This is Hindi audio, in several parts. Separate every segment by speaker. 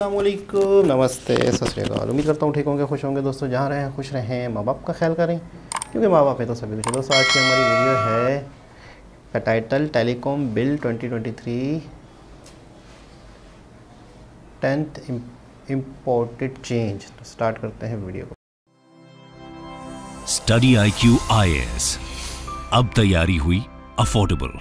Speaker 1: अस्सलामुअलैकुम, नमस्ते, सत श्री अकाल। उम्मीद करता हूँ ठीक होंगे, खुश होंगे दोस्तों। जहाँ रहें खुश रहें, माँ बाप का ख्याल करें, क्योंकि माँ बाप है तो सभी कुछ है। दोस्तों आज की हमारी वीडियो है का title telecom bill 2023 10th imported change. तो स्टार्ट करते हैं वीडियो को।
Speaker 2: स्टडी IQ IAS, अब तैयारी हुई अफोर्डेबल।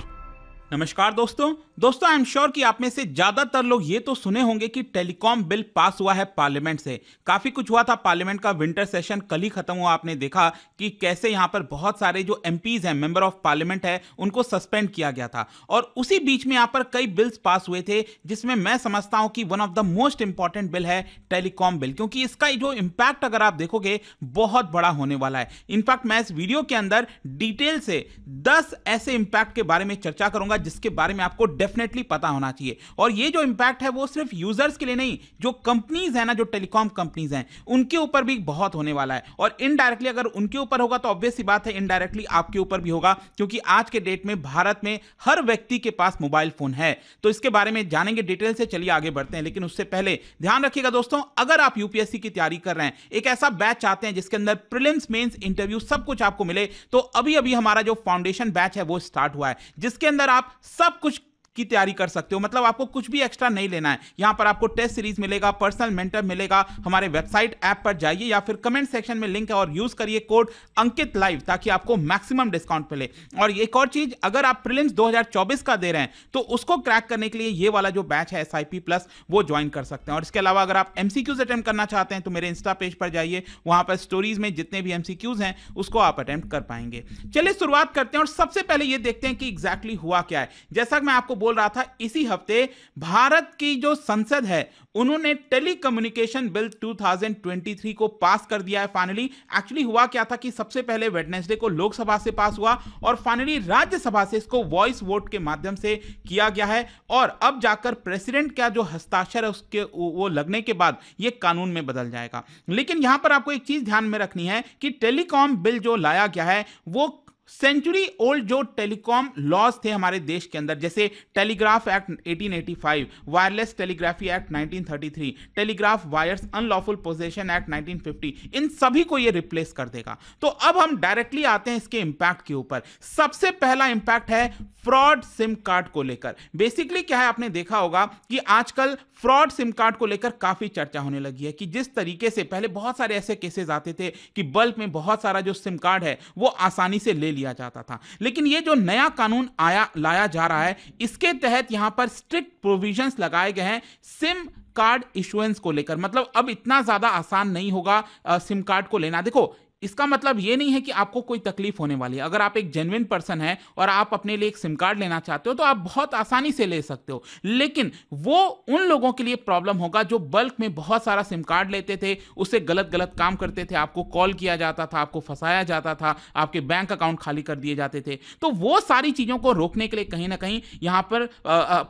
Speaker 3: नमस्कार दोस्तों आई एम श्योर कि आप में से ज्यादातर लोग ये तो सुने होंगे कि टेलीकॉम बिल पास हुआ है पार्लियामेंट से। काफी कुछ हुआ था, पार्लियामेंट का विंटर सेशन कल ही खत्म हुआ। आपने देखा कि कैसे यहां पर बहुत सारे जो एमपीज हैं, मेंबर ऑफ पार्लियामेंट है, उनको सस्पेंड किया गया था। और उसी बीच में यहां पर कई बिल्स पास हुए थे, जिसमें मैं समझता हूं कि one of the most important bill है टेलीकॉम बिल, क्योंकि इसका जो इंपैक्ट अगर आप देखोगे बहुत बड़ा होने वाला है। इनफैक्ट मैं इस वीडियो के अंदर डिटेल से 10 ऐसे इंपैक्ट के बारे में चर्चा करूंगा जिसके बारे में आपको डेफिनेटली पता होना चाहिए। और ये जो इंपैक्ट है वो सिर्फ यूजर्स के लिए नहीं, जो कंपनीज है ना, जो टेलीकॉम कंपनीज हैं, उनके ऊपर भी बहुत होने वाला है। और इनडायरेक्टली अगर उनके ऊपर होगा तो ऑब्वियस सी बात है इनडायरेक्टली आपके ऊपर भी होगा, क्योंकि आज के डेट में भारत में हर व्यक्ति के पास मोबाइल फोन है। तो इसके बारे में जानेंगे डिटेल से। चलिए आगे बढ़ते हैं, लेकिन उससे पहले ध्यान रखिएगा दोस्तों, अगर आप यूपीएससी की तैयारी कर रहे हैं, एक ऐसा बैच चाहते हैं जिसके अंदर प्रीलिम्स, मेंस, इंटरव्यू सब कुछ आपको मिले, तो अभी अभी हमारा जो फाउंडेशन बैच है वो स्टार्ट हुआ है, जिसके अंदर आप सब कुछ की तैयारी कर सकते हो। मतलब आपको कुछ भी एक्स्ट्रा नहीं लेना है। यहां पर आपको टेस्ट सीरीज मिलेगा, पर्सनल मेंटर मिलेगा। हमारे वेबसाइट ऐप पर जाइए या फिर कमेंट सेक्शन में लिंक है और यूज करिए कोड अंकित लाइव, ताकि आपको मैक्सिमम डिस्काउंट मिले। और एक और चीज, अगर आप प्रीलिम्स 2024 का दे रहे हैं तो उसको क्रैक करने के लिए ये वाला जो बैच है SIP प्लस, वो ज्वाइन कर सकते हैं। और इसके अलावा अगर आप MCQs अटेम्प्ट करना चाहते हैं तो मेरे इंस्टा पेज पर जाइए, वहां पर स्टोरीज में जितने भी MCQs हैं उसको आप अटेम्प्ट कर पाएंगे। चलिए शुरुआत करते हैं और सबसे पहले ये देखते हैं कि एग्जैक्टली हुआ क्या है। जैसा कि मैं आपको बोल रहा था, इसी हफ्ते भारत की जो संसद है उन्होंने टेलीकम्युनिकेशन बिल 2023 को पास कर दिया है फाइनली। एक्चुअली हुआ क्या था कि सबसे पहले वेडनेसडे को लोकसभा से पास हुआ और फाइनली राज्यसभा से इसको वॉइस वोट के माध्यम से किया गया है। और अब जाकर प्रेसिडेंट का जो हस्ताक्षर है उसके वो लगने के बाद ये कानून में बदल जाएगा। लेकिन यहां पर आपको एक चीज ध्यान में रखनी है कि टेलीकॉम बिल जो लाया गया है वो सेंचुरी ओल्ड जो टेलीकॉम लॉज थे हमारे देश के अंदर, जैसे telegraph act 1885, wireless telegraphy act 1933, telegraph wires unlawful possession act 1950, इन सभी को ये रिप्लेस कर देगा। तो अब हम डायरेक्टली आते हैं इसके इंपैक्ट के ऊपर। सबसे पहला इंपैक्ट है फ्रॉड सिम कार्ड को लेकर। बेसिकली क्या है, आपने देखा होगा कि आजकल फ्रॉड सिम कार्ड को लेकर काफी चर्चा होने लगी है कि जिस तरीके से पहले बहुत सारे ऐसे केसेस आते थे कि बल्क में बहुत सारा जो सिम कार्ड है वो आसानी से ले लिया जाता था। लेकिन ये जो नया कानून लाया जा रहा है, इसके तहत यहां पर स्ट्रिक्ट प्रोविजंस लगाए गए हैं सिम कार्ड इशुएंस को लेकर। मतलब अब इतना ज्यादा आसान नहीं होगा सिम कार्ड को लेना। देखो, इसका मतलब यह नहीं है कि आपको कोई तकलीफ होने वाली है। अगर आप एक जेन्युइन पर्सन है और आप अपने लिए एक सिम कार्ड लेना चाहते हो तो आप बहुत आसानी से ले सकते हो। लेकिन वो उन लोगों के लिए प्रॉब्लम होगा जो बल्क में बहुत सारा सिम कार्ड लेते थे, उससे गलत गलत काम करते थे, आपको कॉल किया जाता था, आपको फंसाया जाता था, आपके बैंक अकाउंट खाली कर दिए जाते थे। तो वो सारी चीजों को रोकने के लिए कहीं ना कहीं यहां पर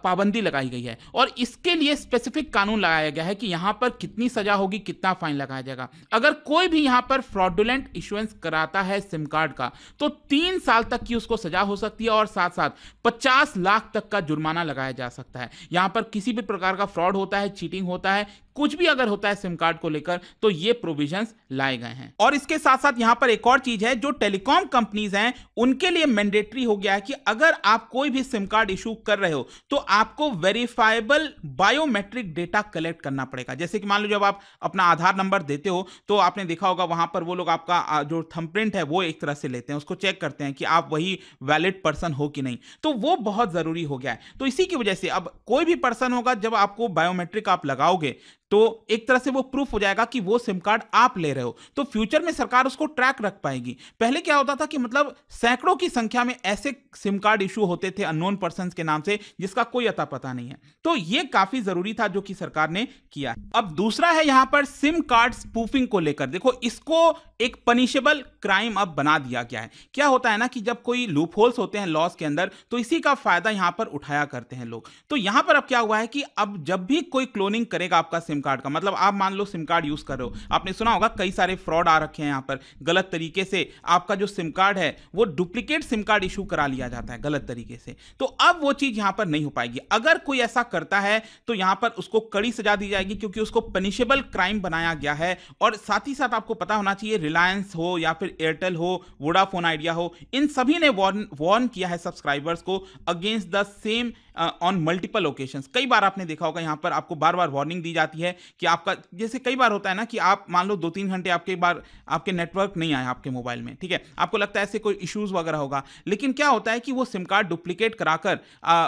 Speaker 3: पाबंदी लगाई गई है और इसके लिए स्पेसिफिक कानून लगाया गया है कि यहां पर कितनी सजा होगी, कितना फाइन लगाया जाएगा। अगर कोई भी यहां पर फ्रॉडुलेंट इशुएंस कराता है सिम कार्ड का तो 3 साल तक की उसको सजा हो सकती है और साथ साथ 50 लाख तक का जुर्माना लगाया जा सकता है। यहां पर किसी भी प्रकार का फ्रॉड होता है, चीटिंग होता है, कुछ भी अगर होता है सिम कार्ड को लेकर तो ये प्रोविजंस लाए गए हैं। और इसके साथ साथ यहां पर एक और चीज है, जो टेलीकॉम कंपनीज हैं उनके लिए मैंडेटरी हो गया है कि अगर आप कोई भी सिम कार्ड इशू कर रहे हो तो आपको वेरीफाइबल बायोमेट्रिक डेटा कलेक्ट करना पड़ेगा। जैसे कि मान लो जब आप अपना आधार नंबर देते हो तो आपने देखा होगा वहां पर वो लोग आपका जो थंबप्रिंट है वो एक तरह से लेते हैं, उसको चेक करते हैं कि आप वही वैलिड पर्सन हो कि नहीं। तो वो बहुत जरूरी हो गया है। तो इसी की वजह से अब कोई भी पर्सन होगा, जब आपको बायोमेट्रिक आप लगाओगे तो एक तरह से वो प्रूफ हो जाएगा कि वो सिम कार्ड आप ले रहे हो। तो फ्यूचर में सरकार उसको ट्रैक रख पाएगी। पहले क्या होता था कि मतलब सैकड़ों की संख्या में ऐसे सिम कार्ड इशू होते थे अननोन पर्संस के नाम से, जिसका कोई अता पता नहीं है। तो ये काफी जरूरी था जो कि सरकार ने किया। अब दूसरा है यहां पर सिम कार्ड स्पूफिंग को लेकर। देखो, इसको एक पनिशेबल क्राइम अब बना दिया गया है। क्या होता है ना कि जब कोई लूप होल्स होते हैं लॉस के अंदर तो इसी का फायदा यहां पर उठाया करते हैं लोग। तो यहां पर अब क्या हुआ है कि अब जब भी कोई क्लोनिंग करेगा आपका सिम कार्ड का। मतलब आप मान लो सिम कार्ड यूज कर रहे हो, आपने सुना होगा कई सारे फ्रॉड आ रखे हैं यहाँ पर, गलत तरीके से आपका जो सिम कार्ड है वो डुप्लीकेट सिम कार्ड इशू करा लिया जाता है गलत तरीके से। तो अब वो चीज यहां पर नहीं हो पाएगी। अगर कोई ऐसा करता है तो यहां पर उसको कड़ी सजा दी जाएगी, क्योंकि उसको पनिशेबल क्राइम बनाया गया है। और साथ ही साथ आपको पता होना चाहिए, रिलायंस हो या फिर एयरटेल हो, वोडाफोन आइडिया हो, इन सभी ने वार्न किया है सब्सक्राइबर्स को against the same on multiple occasions. कई बार आपने देखा होगा यहां पर आपको बार बार वार्निंग दी जाती है कि आपका, जैसे कई बार होता है ना कि आप मान लो 2-3 घंटे आपके नेटवर्क नहीं आया आपके मोबाइल में, ठीक है, आपको लगता है ऐसे कोई इश्यूज वगैरह होगा, लेकिन क्या होता है कि वो सिम कार्ड डुप्लीकेट कराकर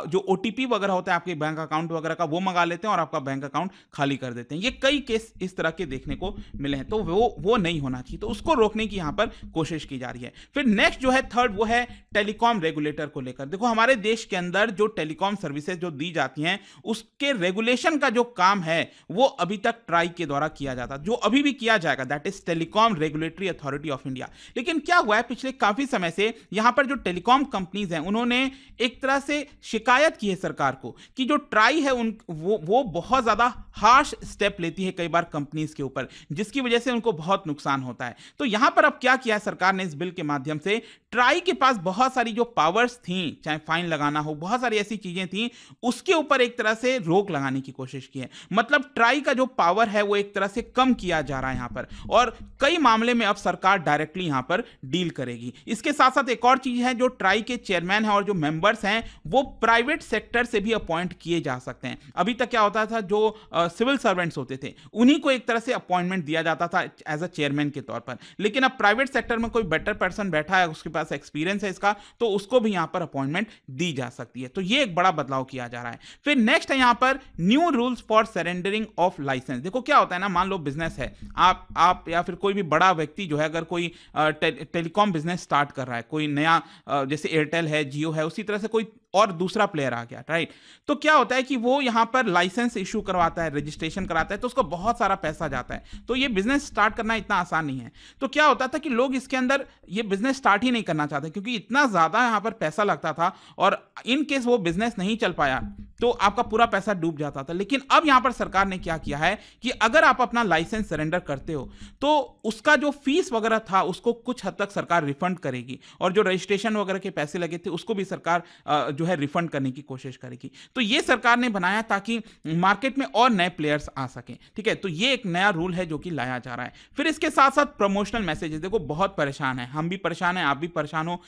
Speaker 3: जो ओटीपी वगैरह होता है आपके बैंक अकाउंट वगैरह का, वो मंगा लेते हैं और आपका बैंक अकाउंट खाली कर देते हैं। ये कई केस इस तरह के देखने को मिले हैं, तो वो नहीं होना चाहिए, तो उसको रोकने की यहां पर कोशिश की जा रही है। फिर नेक्स्ट जो है थर्ड, वो है टेलीकॉम रेगुलेटर को लेकर। देखो हमारे देश के अंदर जो टेलीकॉम सर्विसेज जो दी जाती हैं उसके रेगुलेशन का जो काम है वो अभी तक ट्राई के द्वारा किया जाता, जो अभी भी किया जाएगा, that is telecom regulatory authority of India. लेकिन क्या हुआ है, पिछले काफी समय से यहां पर जो टेलीकॉम कंपनीज हैं उन्होंने एक तरह से शिकायत की है सरकार को कि जो ट्राई है वो बहुत ज्यादा हार्श स्टेप लेती है कई बार कंपनीज के ऊपर, जिसकी वजह से उनको बहुत नुकसान होता है। तो यहां पर अब क्या किया है सरकार ने इस बिल के माध्यम से, ट्राई के पास बहुत सारी जो पावर्स थी, चाहे फाइन लगाना हो, बहुत सारी ऐसी चीजें थी, उसके ऊपर एक तरह से रोक लगाने की कोशिश की है। मतलब ट्राई का जो पावर है वो एक तरह से कम किया जा रहा है यहां पर, और कई मामले में अब सरकार डायरेक्टली यहां पर डील करेगी। इसके साथ साथ एक और चीज है, जो ट्राई के चेयरमैन है और जो मेंबर्स हैं वो प्राइवेट सेक्टर से भी अपॉइंट किए जा सकते हैं। अभी तक क्या होता था, जो सिविल सर्वेंट्स होते थे उन्हीं को एक तरह से अपॉइंटमेंट दिया जाता था एज अ चेयरमैन के तौर पर, लेकिन अब प्राइवेट सेक्टर में कोई बेटर पर्सन बैठा है, उसके पास एक्सपीरियंस है इसका, तो उसको भी यहां पर अपॉइंटमेंट दी जा सकती है। तो ये एक बड़ा बदलाव किया जा रहा है। फिर नेक्स्ट है यहां पर new rules for surrendering of licence. देखो क्या होता है ना, मान लो बिजनेस है, आप या फिर कोई भी बड़ा व्यक्ति जो है, अगर कोई टेलीकॉम बिजनेस स्टार्ट कर रहा है, कोई नया जैसे एयरटेल है, जियो है, उसी तरह से कोई और दूसरा प्लेयर आ गया, राइट, तो क्या होता है कि वो यहां पर लाइसेंस इशू करवाता है, रजिस्ट्रेशन कराता है, तो उसको बहुत सारा पैसा जाता है। तो ये बिजनेस स्टार्ट करना इतना आसान नहीं है। तो क्या होता था कि लोग इसके अंदर ये बिजनेस स्टार्ट ही नहीं करना चाहते, क्योंकि इतना ज्यादा यहां पर पैसा लगता था, और इन केस वो बिजनेस नहीं चल पाया तो आपका पूरा पैसा डूब जाता था। लेकिन अब यहां पर सरकार ने क्या किया है कि अगर आप अपना लाइसेंस सरेंडर करते हो तो उसका जो फीस वगैरह था उसको कुछ हद तक सरकार रिफंड करेगी, और जो रजिस्ट्रेशन वगैरह के पैसे लगे थे उसको भी सरकार जो है रिफंड करने की कोशिश करेगी। तो ये सरकार ने बनाया ताकि मार्केट में और नए प्लेयर्स आ सकें, ठीक है। तो ये एक नया रूल है जो कि लाया जा रहा है। फिर इसके साथ साथ प्रमोशनल मैसेजेस, देखो बहुत परेशान है, हम भी परेशान हैं, आप भी परेशान हो।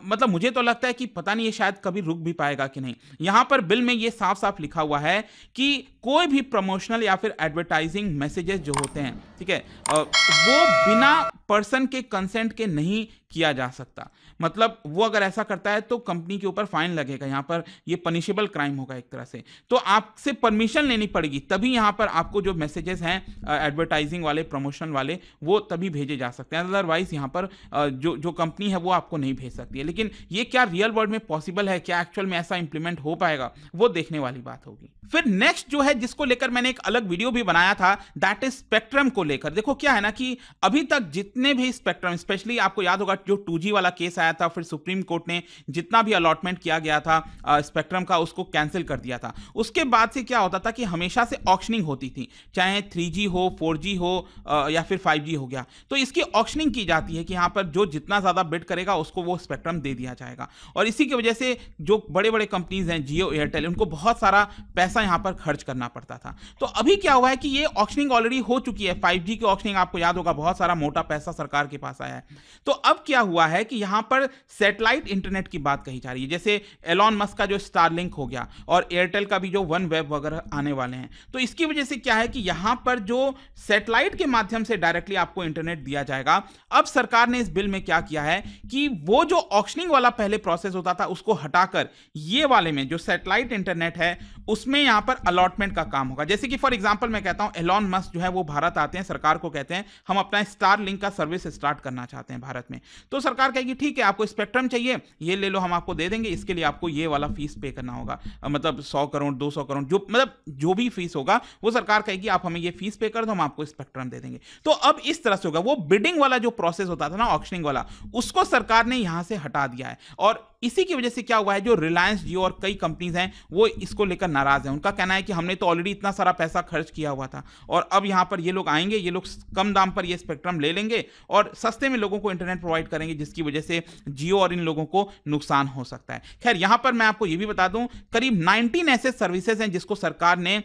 Speaker 3: मतलब मुझे तो लगता है कि पता नहीं ये शायद कभी रुक भी पाएगा कि नहीं। यहां पर बिल में ये साफ साफ लिखा हुआ है कि कोई भी प्रमोशनल या फिर एडवर्टाइजिंग मैसेजेस जो होते हैं, ठीक है, वो बिना पर्सन के कंसेंट के नहीं किया जा सकता। मतलब वो अगर ऐसा करता है तो कंपनी के ऊपर फाइन लगेगा, यहां पर ये पनिशेबल क्राइम होगा एक तरह से। तो आपसे परमिशन लेनी पड़ेगी, तभी यहां पर आपको जो मैसेजेस हैं एडवर्टाइजिंग वाले, प्रमोशन वाले, वो तभी भेजे जा सकते हैं। अदरवाइज यहां पर जो कंपनी है वो आपको नहीं भेज सकती है। लेकिन ये क्या रियल वर्ल्ड में पॉसिबल है, क्या एक्चुअल में ऐसा इंप्लीमेंट हो पाएगा, वो देखने वाली बात होगी। फिर नेक्स्ट जो है, जिसको लेकर मैंने एक अलग वीडियो भी बनाया था, दैट इज स्पेक्ट्रम को लेकर। देखो क्या है ना कि अभी तक जितने भी स्पेक्ट्रम, स्पेशली आपको याद होगा जो 2G वाला केस आया था, फिर सुप्रीम कोर्ट ने जितना भी अलॉटमेंट किया गया था स्पेक्ट्रम का उसको कैंसिल कर दिया था। उसके बाद से क्या होता था कि हमेशा से ऑक्शनिंग होती थी, चाहे 3G हो, 4G हो या फिर 5G हो गया, तो इसकी ऑक्शनिंग की जाती है कि यहां पर जो जितना ज्यादा बिड करेगा उसको वो स्पेक्ट्रम दे दिया जाएगा। और इसी की वजह से जो बड़े बड़े कंपनीज हैं, जियो, एयरटेल, उनको बहुत सारा पैसा यहां पर खर्च करना पड़ता था। तो अभी क्या हुआ है कि ये ऑक्शनिंग ऑलरेडी हो चुकी है। 5G की ऑक्शनिंग आपको याद होगा, बहुत सारा मोटा पैसा सरकार के पास आया है। तो अब क्या हुआ है कि यहां पर सैटेलाइट इंटरनेट की बात कही जा रही है, जैसे एलॉन मस्क का जो स्टारलिंक हो गया और एयरटेल का भी जो वन वेब वगैरह आने वाले हैं। तो इसकी वजह से क्या है कि यहां पर जो सैटेलाइट के माध्यम से डायरेक्टली आपको इंटरनेट दिया जाएगा। अब सरकार ने इस बिल में क्या किया है कि वो जो ऑक्शनिंग वाला पहले प्रोसेस होता था उसको हटाकर ये वाले में जो सैटेलाइट इंटरनेट है उसमें यहां पर अलॉटमेंट का काम होगा। जैसे कि फॉर एग्जांपल मैं कहता हूं, एलॉन मस्क जो है वो भारत आते हैं, सरकार को कहते हैं हम अपना स्टारलिंक का सर्विस स्टार्ट करना चाहते हैं भारत में। तो सरकार कहेगी ठीक है, आपको स्पेक्ट्रम चाहिए, ये ले लो, हम आपको दे देंगे, इसके लिए आपको ये वाला फीस पे करना होगा, मतलब 100 करोड़ 200 करोड़ जो मतलब जो भी फीस होगा वो सरकार कहेगी आप हमें ये फीस पे कर दो, हम आपको स्पेक्ट्रम दे देंगे। तो अब इस तरह से होगा। वो बिडिंग वाला जो प्रोसेस होता था ना, ऑक्शनिंग वाला, उसको सरकार ने यहां से हटा दिया है। और इसी की वजह से क्या हुआ है, जो रिलायंस जियो और कई कंपनीज हैं वो इसको लेकर नाराज हैं। उनका कहना है कि हमने तो ऑलरेडी इतना सारा पैसा खर्च किया हुआ था और अब यहां पर ये लोग आएंगे, ये लोग कम दाम पर ये स्पेक्ट्रम ले लेंगे और सस्ते में लोगों को इंटरनेट प्रोवाइड करेंगे, जिसकी वजह से जियो और इन लोगों को नुकसान हो सकता है। खैर, यहां पर मैं आपको ये भी बता दूं, करीब 19 ऐसे सर्विसेज हैं जिसको सरकार ने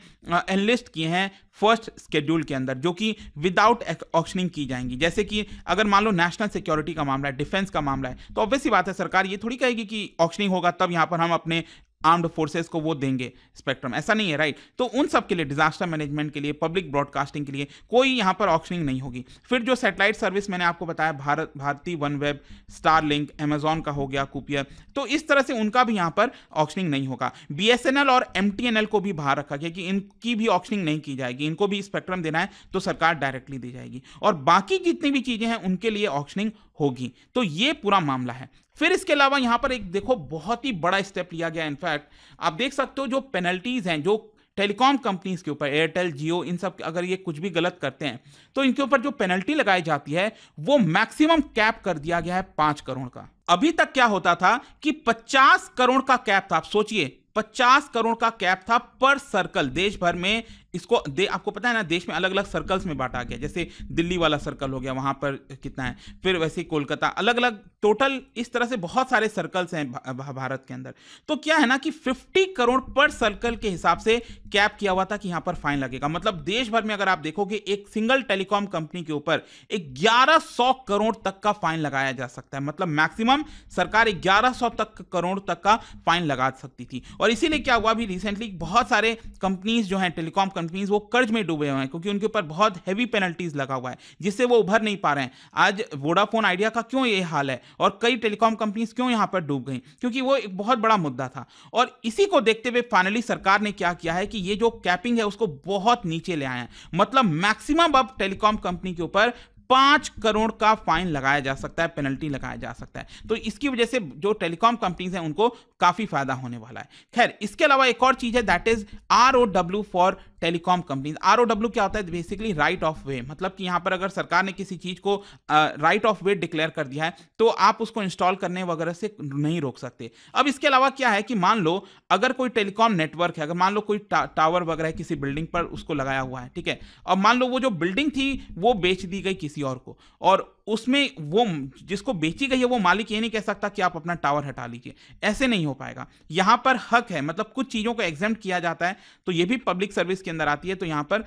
Speaker 3: एनलिस्ट किए हैं फर्स्ट शेड्यूल के अंदर, जो कि विदाउट ऑक्शनिंग की जाएंगी। जैसे कि अगर मान लो नेशनल सिक्योरिटी का मामला है, डिफेंस का मामला है, तो ऑब्वियस सी बात है सरकार ये थोड़ी कहेगी कि ऑक्शनिंग होगा तब यहां पर हम अपने आर्म्ड फोर्सेस को वो देंगे स्पेक्ट्रम, ऐसा नहीं है, राइट। तो उन सब के लिए, डिजास्टर मैनेजमेंट के लिए, पब्लिक ब्रॉडकास्टिंग के लिए कोई यहां पर ऑक्शनिंग नहीं होगी। फिर जो सैटेलाइट सर्विस मैंने आपको बताया, Bharti OneWeb, Starlink, Amazon का हो गया, कुपियर, तो इस तरह से उनका भी यहां पर ऑक्शनिंग नहीं होगा। बीएसएनएल और एमटीएनएल को भी बाहर रखा गया कि इनकी भी ऑक्शनिंग नहीं की जाएगी, इनको भी स्पेक्ट्रम देना है तो सरकार डायरेक्टली दे जाएगी, और बाकी जितनी भी चीजें हैं उनके लिए ऑक्शनिंग होगी। तो ये पूरा मामला है। फिर इसके अलावा यहां पर एक देखो बहुत ही बड़ा स्टेप लिया गया। इनफैक्ट आप देख सकते हो जो पेनल्टीज हैं जो टेलीकॉम कंपनीज के ऊपर, एयरटेल, जियो, इन सब अगर ये कुछ भी गलत करते हैं तो इनके ऊपर जो पेनल्टी लगाई जाती है वो मैक्सिमम कैप कर दिया गया है 5 करोड़ का। अभी तक क्या होता था कि 50 करोड़ का कैप था। आप सोचिए, 50 करोड़ का कैप था पर सर्कल। देश भर में इसको आपको पता है ना, देश में अलग अलग सर्कल्स में बांटा गया। जैसे दिल्ली वाला सर्कल हो गया, वहां पर कितना है, फिर वैसे ही कोलकाता, अलग अलग टोटल इस तरह से बहुत सारे सर्कल्स हैं भारत के अंदर। तो क्या है ना कि 50 करोड़ पर सर्कल के हिसाब से कैप किया हुआ था कि यहां पर फाइन लगेगा। मतलब देश भर में अगर आप देखोगे एक सिंगल टेलीकॉम कंपनी के ऊपर 1100 करोड़ तक का फाइन लगाया जा सकता है। मतलब मैक्सिमम सरकार 1100 करोड़ तक का फाइन लगा सकती थी। और इसीलिए क्या हुआ, अभी रिसेंटली बहुत सारे कंपनीज जो हैं, टेलीकॉम कंपनीज, वो कर्ज में डूबे हुए हैं क्योंकि उनके ऊपर बहुत हैवी पेनल्टीज लगा हुआ है, जिससे वो उभर नहीं पा रहे हैं। आज वोडाफोन आइडिया का क्यों ये हाल है और कई टेलीकॉम कंपनीज क्यों यहां पर डूब गई, क्योंकि वो एक बहुत बड़ा मुद्दा था। और इसी को देखते हुए फाइनली सरकार ने क्या किया है कि ये जो कैपिंग है उसको बहुत नीचे ले आए हैं। मतलब मैक्सिमम अब टेलीकॉम कंपनी के ऊपर 5 करोड़ का फाइन लगाया जा सकता है, पेनल्टी लगाया जा सकता है। तो इसकी वजह से जो टेलीकॉम कंपनीज हैं उनको काफी फायदा होने वाला है। खैर, इसके अलावा एक और चीज है, that is ROW for telecom companies. ROW क्या होता है? बेसिकली राइट ऑफ वे। मतलब कि यहां पर अगर सरकार ने किसी चीज को राइट ऑफ वे डिक्लेयर कर दिया है तो आप उसको इंस्टॉल करने वगैरह से नहीं रोक सकते। अब इसके अलावा क्या है कि मान लो अगर कोई टेलीकॉम नेटवर्क है, अगर मान लो कोई टावर वगैरह किसी बिल्डिंग पर उसको लगाया हुआ है, ठीक है, अब मान लो वो जो बिल्डिंग थी वो बेच दी गई किसी और को, और उसमें वो जिसको बेची गई है वो मालिक ये नहीं कह सकता कि आप अपना टावर हटा लीजिए, ऐसे नहीं हो पाएगा। यहां पर हक है, मतलब कुछ चीजों को एग्जेम्प्ट किया जाता है, तो ये भी पब्लिक सर्विस के अंदर आती है। तो यहां पर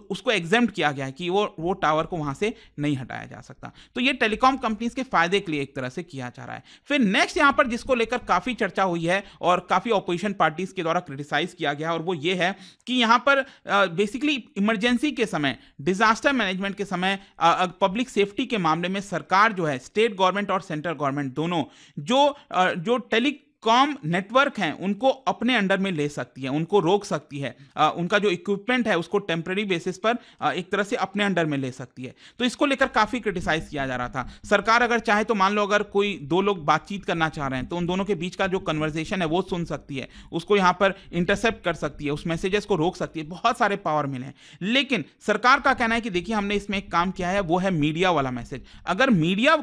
Speaker 3: उसको एग्जेम्प्ट किया गया है कि वो टावर को वहां से नहीं हटाया जा सकता। तो ये टेलीकॉम कंपनीज के फायदे के लिए एक तरह से किया जा रहा है। फिर नेक्स्ट यहां पर जिसको लेकर काफी चर्चा हुई है और काफी ऑपोजिशन पार्टीज के द्वारा क्रिटिसाइज किया गया है, और वो ये है कि यहां पर बेसिकली इमरजेंसी के समय, डिजास्टर मैनेजमेंट के समय, पब्लिक सेफ्टी के मामले में सरकार जो है, स्टेट गवर्नमेंट और सेंट्रल गवर्नमेंट दोनों जो टेलीकॉम नेटवर्क हैं उनको अपने अंडर में ले सकती है, उनको रोक सकती है, उनका जो इक्विपमेंट है उसको टेम्पररी बेसिस पर एक तरह से अपने अंडर में ले सकती है। तो इसको लेकर काफी क्रिटिसाइज किया जा रहा था। सरकार अगर चाहे तो मान लो अगर कोई दो लोग बातचीत करना चाह रहे हैं तो उन दोनों के बीच का जो कन्वर्सेशन है वो सुन सकती है, उसको यहां पर इंटरसेप्ट कर सकती है, उस मैसेजेस को रोक सकती है, बहुत सारे पावर मिले हैं। लेकिन सरकार का कहना है कि देखिए हमने इसमें एक काम किया है, वो है मीडिया वाला मैसेज। अगर मीडिया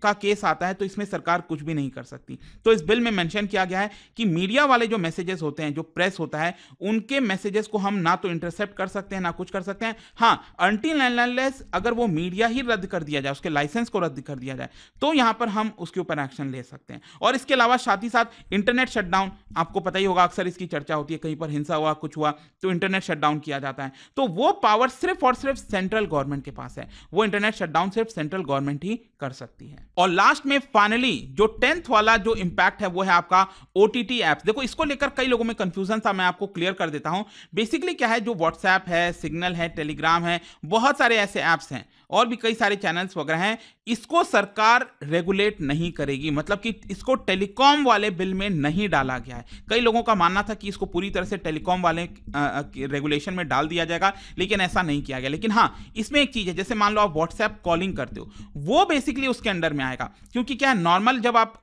Speaker 3: का केस आता है तो इसमें सरकार कुछ भी नहीं कर सकती। तो इस बिल में मेंशन किया गया है कि मीडिया वाले जो मैसेजेस होते हैं, जो प्रेस होता है, उनके मैसेजेस को हम ना तो इंटरसेप्ट कर सकते हैं ना कुछ कर सकते हैं। हां, अनटिल एंड अनलेस अगर वो मीडिया ही रद्द कर दिया जाए, उसके लाइसेंस को रद्द कर दिया जाए, तो यहां पर हम उसके ऊपर एक्शन ले सकते हैं। और इसके अलावा साथ ही साथ इंटरनेट शटडाउन, आपको पता ही होगा, अक्सर इसकी चर्चा होती है, कहीं पर हिंसा हुआ, कुछ हुआ तो इंटरनेट शटडाउन किया जाता है। तो वो पावर सिर्फ और सिर्फ सेंट्रल गवर्नमेंट के पास है, वो इंटरनेट शटडाउन सिर्फ सेंट्रल गवर्नमेंट ही कर सकती है। और लास्ट में फाइनली जो 10th वाला जो इंपैक्ट है वो है आपका OTT ऐप्स। देखो इसको लेकर कई लोगों में कंफ्यूजन था, मैं आपको क्लियर कर देता हूं। बेसिकली क्या है, जो व्हाट्सएप है, सिग्नल है, टेलीग्राम है, बहुत सारे ऐसे ऐप्स हैं और भी कई सारे चैनल्स वगैरह हैं, इसको सरकार रेगुलेट नहीं करेगी। मतलब कि इसको टेलीकॉम वाले बिल में नहीं डाला गया है। कई लोगों का मानना था कि इसको पूरी तरह से टेलीकॉम वाले रेगुलेशन में डाल दिया जाएगा, लेकिन ऐसा नहीं किया गया। लेकिन हाँ, इसमें एक चीज है, जैसे मान लो आप व्हाट्सएप कॉलिंग करते हो, वो बेसिकली उसके अंडर में आएगा। क्योंकि क्या है, नॉर्मल जब आप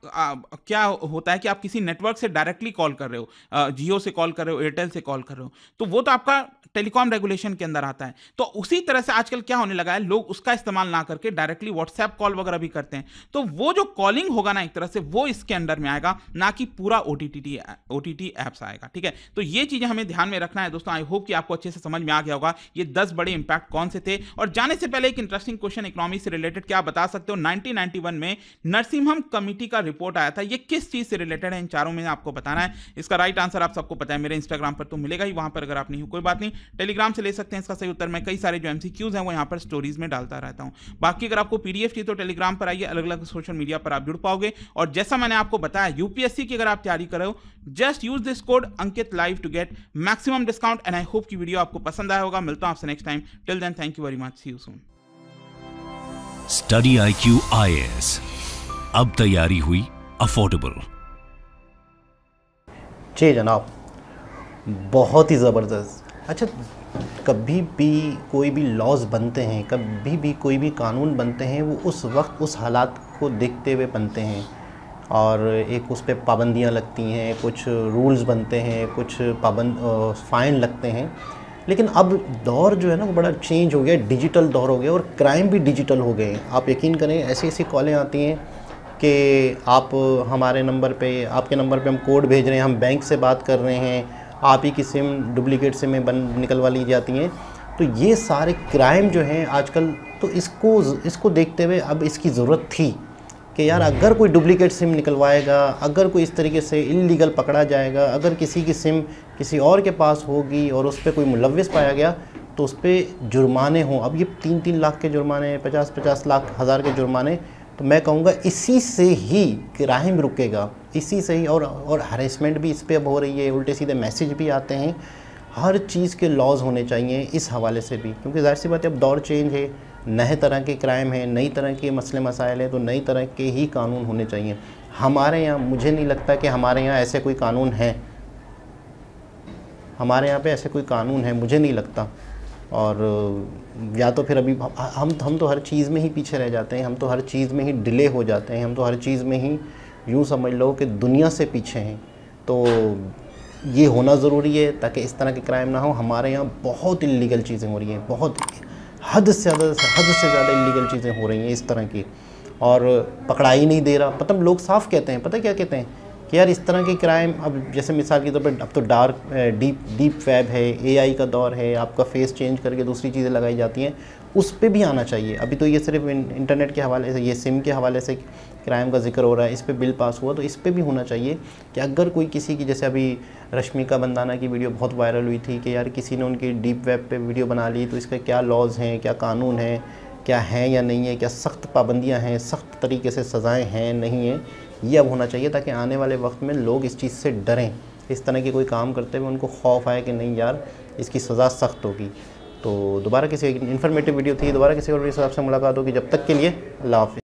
Speaker 3: क्या होता है कि आप किसी नेटवर्क से डायरेक्टली कॉल कर रहे हो, जियो से कॉल कर रहे हो, एयरटेल से कॉल कर रहे हो, तो वो तो आपका टेलीकॉम रेगुलेशन के अंदर आता है। तो उसी तरह से आजकल क्या होने लगा है, लोग उसका इस्तेमाल ना करके डायरेक्टली व्हाट्सएप कॉल वगैरह भी करते हैं। तो वो जो कॉलिंग होगा ना, एक तरह से वो इसके अंडर में आएगा, ना कि पूरा ओटीटी एप्स आएगा। ठीक है, तो ये चीजें हमें ध्यान में रखना है दोस्तों। आई होप कि आपको अच्छे से समझ में आ गया होगा ये 10 बड़े इंपैक्ट कौन से थे। और जाने से पहले एक इंटरेस्टिंग क्वेश्चन इकोनॉमी से रिलेटेड, क्या आप बता सकते हो 1991 में नरसिम्हम कमेटी का रिपोर्ट आया था, ये किस चीज से रिलेटेड है? इन चारों में आपको बताना है। इसका राइट आंसर आप सबको पता है, मेरे इंस्टाग्राम पर तो मिलेगा ही, वहां पर अगर आप नहीं हो कोई बात नहीं, टेलीग्राम से ले सकते हैं इसका सही उत्तर। मैं कई सारे जो एमसीक्यूज हैं वो यहां पर स्टोरीज में डालता रहता हूं। बाकी अगर आपको पीडीएफ चाहिए तो टेलीग्राम पर आइए, अलग अलग सोशल मीडिया पर आप जुड़ पाओगे। और जैसा मैंने आपको बताया, यूपीएससी की अगर आप तैयारी कर रहे हो, just use this code Ankit live to get maximum discount. And I hope की वीडियो आपको पसंद आया होगा। मिलता हूं आपसे next time. Till then, thank you very much, see you soon.
Speaker 2: Study IQ IAS, अब तैयारी हुई अफोर्डेबल।
Speaker 1: जी जनाब, बहुत ही ज़बरदस्त। अच्छा, कभी भी कोई भी लॉज बनते हैं, कभी भी कोई भी कानून बनते हैं, वो उस वक्त उस हालात को देखते हुए बनते हैं और एक उस पर पाबंदियाँ लगती हैं, कुछ रूल्स बनते हैं, कुछ फ़ाइन लगते हैं। लेकिन अब दौर जो है ना वो बड़ा चेंज हो गया, डिजिटल दौर हो गया और क्राइम भी डिजिटल हो गए। आप यकीन करें, ऐसी ऐसी कॉलें आती हैं कि आप हमारे नंबर पे, आपके नंबर पे हम कोड भेज रहे हैं, हम बैंक से बात कर रहे हैं, आप ही की सिम डुप्लीकेट सिमें निकलवा ली जाती हैं। तो ये सारे क्राइम जो हैं आजकल, तो इसको देखते हुए अब इसकी ज़रूरत थी कि यार अगर कोई डुप्लीकेट सिम निकलवाएगा, अगर कोई इस तरीके से इल्लीगल पकड़ा जाएगा, अगर किसी की सिम किसी और के पास होगी और उस पर कोई मुलव्विस पाया गया तो उस पर जुर्माने हों। अब ये 3-3 लाख के जुर्माने, 50-50 लाख हज़ार के जुर्माने, तो मैं कहूँगा इसी से ही क्राइम रुकेगा, इसी से ही। और हरेसमेंट भी इस पर अब हो रही है, उल्टे सीधे मैसेज भी आते हैं। हर चीज़ के लॉज होने चाहिए इस हवाले से भी, क्योंकि ज़ाहिर सी बात है अब दौर चेंज है, नए तरह के क्राइम हैं, नई तरह के मसले मसाइल हैं, तो नई तरह के ही कानून होने चाहिए। हमारे यहाँ मुझे नहीं लगता कि हमारे यहाँ ऐसे कोई कानून हैं, हमारे यहाँ पे ऐसे कोई कानून है, मुझे नहीं लगता। और या तो फिर अभी हम तो हर चीज़ में ही पीछे रह जाते हैं, हम तो हर चीज़ में ही डिले हो जाते हैं, हम तो हर चीज़ में ही यूँ समझ लो कि दुनिया से पीछे हैं। तो ये होना ज़रूरी है ताकि इस तरह के क्राइम ना हो। हमारे यहाँ बहुत इल्लीगल चीज़ें हो रही हैं, बहुत हद से ज़्यादा इल्लीगल चीज़ें हो रही हैं इस तरह की, और पकड़ा ही नहीं दे रहा। मतलब लोग साफ कहते हैं, पता क्या कहते हैं कि यार इस तरह के क्राइम, अब जैसे मिसाल के तौर पर अब तो डीप वेब है, AI का दौर है, आपका फेस चेंज करके दूसरी चीज़ें लगाई जाती हैं, उस पर भी आना चाहिए। अभी तो ये सिर्फ इंटरनेट के हवाले से, ये सिम के हवाले से क्राइम का जिक्र हो रहा है, इस पर बिल पास हुआ, तो इस पर भी होना चाहिए कि अगर कोई किसी की, जैसे अभी रश्मिका मंदाना की वीडियो बहुत वायरल हुई थी कि यार किसी ने उनकी डीप वेब पे वीडियो बना ली, तो इसके क्या लॉज हैं, क्या कानून हैं, क्या हैं या नहीं है, क्या सख्त पाबंदियाँ हैं, सख्त तरीके से सज़ाएँ हैं नहीं हैं, ये अब होना चाहिए ताकि आने वाले वक्त में लोग इस चीज़ से डरें। इस तरह के कोई काम करते हुए उनको खौफ आए कि नहीं यार इसकी सज़ा सख्त होगी। तो दोबारा किसी इन्फॉर्मेटिव वीडियो थी, दोबारा किसी और वीडियो से आपसे मुलाकात होगी। जब तक के लिए अल्लाह हाफ़िज़।